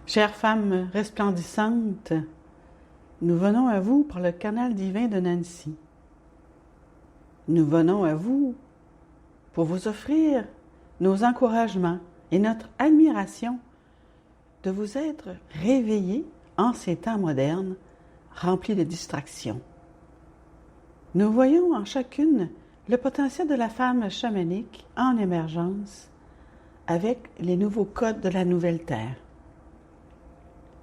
Chère femme resplendissante, nous venons à vous par le canal divin de Nancy. Nous venons à vous pour vous offrir nos encouragements et notre admiration de vous être réveillés en ces temps modernes remplis de distractions. Nous voyons en chacune le potentiel de la femme chamanique en émergence avec les nouveaux codes de la nouvelle Terre.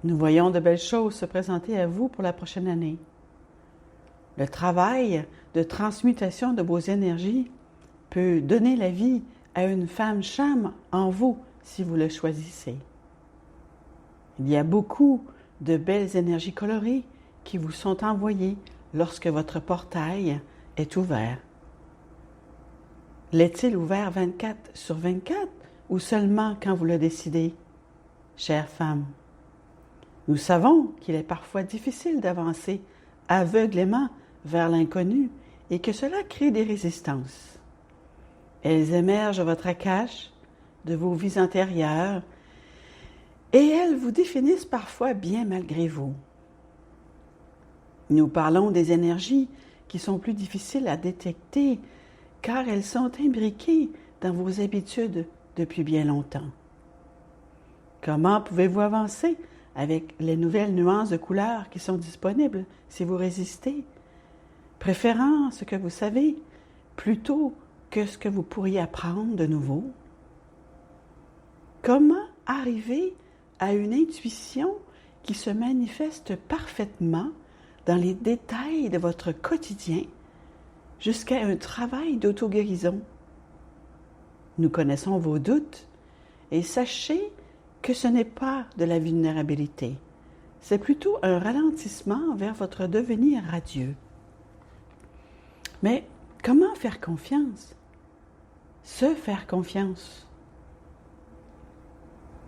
Nous voyons de belles choses se présenter à vous pour la prochaine année. Le travail de transmutation de vos énergies peut donner la vie à une femme cham en vous si vous le choisissez. Il y a beaucoup de belles énergies colorées qui vous sont envoyées lorsque votre portail est ouvert. L'est-il ouvert 24/24 ou seulement quand vous le décidez, chère femme? Nous savons qu'il est parfois difficile d'avancer aveuglément vers l'inconnu et que cela crée des résistances. Elles émergent de votre cache, de vos vies antérieures, et elles vous définissent parfois bien malgré vous. Nous parlons des énergies qui sont plus difficiles à détecter car elles sont imbriquées dans vos habitudes depuis bien longtemps. Comment pouvez-vous avancer avec les nouvelles nuances de couleurs qui sont disponibles si vous résistez, préférant ce que vous savez plutôt que ce que vous pourriez apprendre de nouveau? Comment arriver à une intuition qui se manifeste parfaitement dans les détails de votre quotidien jusqu'à un travail d'auto-guérison? Nous connaissons vos doutes et sachez que ce n'est pas de la vulnérabilité, c'est plutôt un ralentissement vers votre devenir radieux. Mais comment faire confiance? Se faire confiance.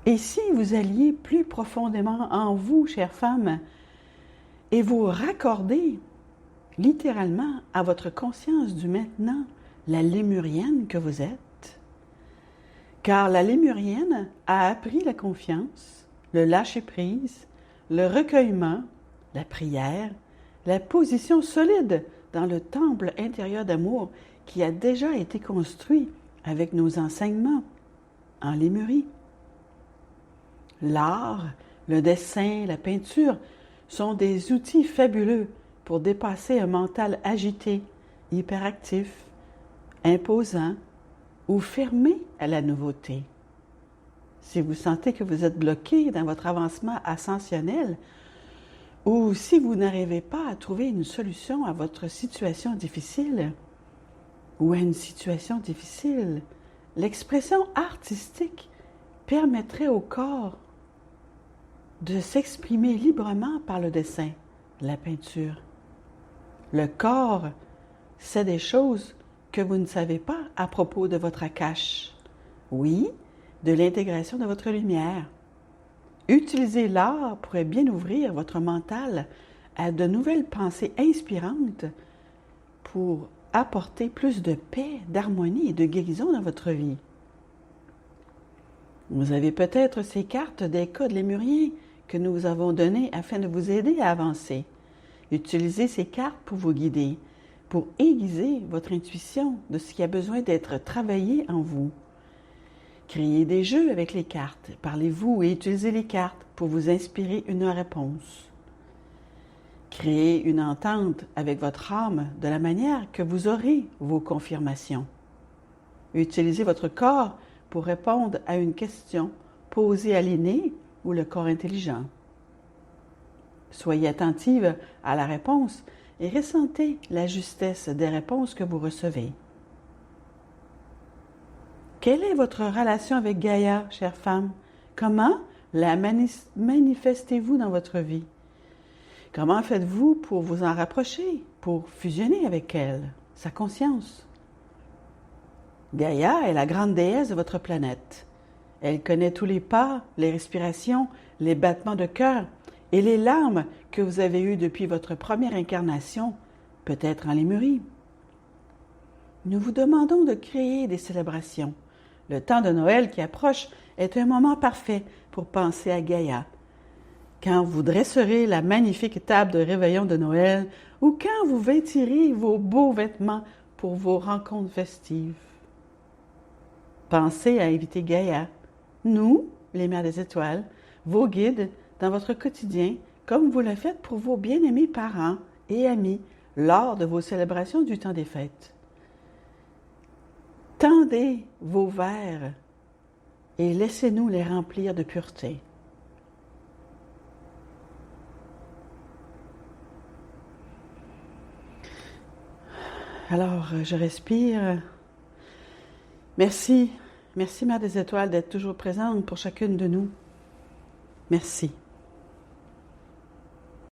Et si vous alliez plus profondément en vous, chère femme, et vous raccorder littéralement à votre conscience du maintenant, la lémurienne que vous êtes? Car la lémurienne a appris la confiance, le lâcher-prise, le recueillement, la prière, la position solide dans le temple intérieur d'amour qui a déjà été construit avec nos enseignements en Lémurie. L'art, le dessin, la peinture sont des outils fabuleux pour dépasser un mental agité, hyperactif, imposant ou fermé à la nouveauté. Si vous sentez que vous êtes bloqué dans votre avancement ascensionnel ou si vous n'arrivez pas à trouver une solution à votre situation difficile ou à une situation difficile, l'expression artistique permettrait au corps de s'exprimer librement par le dessin, la peinture. Le corps sait des choses que vous ne savez pas à propos de votre cache. Oui, de l'intégration de votre lumière. Utilisez l'art pour bien ouvrir votre mental à de nouvelles pensées inspirantes pour apporter plus de paix, d'harmonie et de guérison dans votre vie. Vous avez peut-être ces cartes des codes lémuriens que nous vous avons données afin de vous aider à avancer. Utilisez ces cartes pour vous guider, pour aiguiser votre intuition de ce qui a besoin d'être travaillé en vous. Créez des jeux avec les cartes, parlez-vous et utilisez les cartes pour vous inspirer une réponse. Créez une entente avec votre âme de la manière que vous aurez vos confirmations. Utilisez votre corps pour répondre à une question posée à l'inné ou le corps intelligent. Soyez attentive à la réponse et ressentez la justesse des réponses que vous recevez. Quelle est votre relation avec Gaïa, chère femme? Comment la manifestez-vous dans votre vie? Comment faites-vous pour vous en rapprocher, pour fusionner avec elle, sa conscience? Gaïa est la grande déesse de votre planète. Elle connaît tous les pas, les respirations, les battements de cœur et les larmes que vous avez eues depuis votre première incarnation, peut-être en Lémurie. Nous vous demandons de créer des célébrations. Le temps de Noël qui approche est un moment parfait pour penser à Gaïa, quand vous dresserez la magnifique table de réveillon de Noël ou quand vous vêtirez vos beaux vêtements pour vos rencontres festives. Pensez à inviter Gaïa, nous, les Mères des Étoiles, vos guides, dans votre quotidien, comme vous le faites pour vos bien-aimés parents et amis lors de vos célébrations du temps des fêtes. Tendez vos verres et laissez-nous les remplir de pureté. Alors, je respire. Merci, Mère des Étoiles, d'être toujours présente pour chacune de nous. Merci.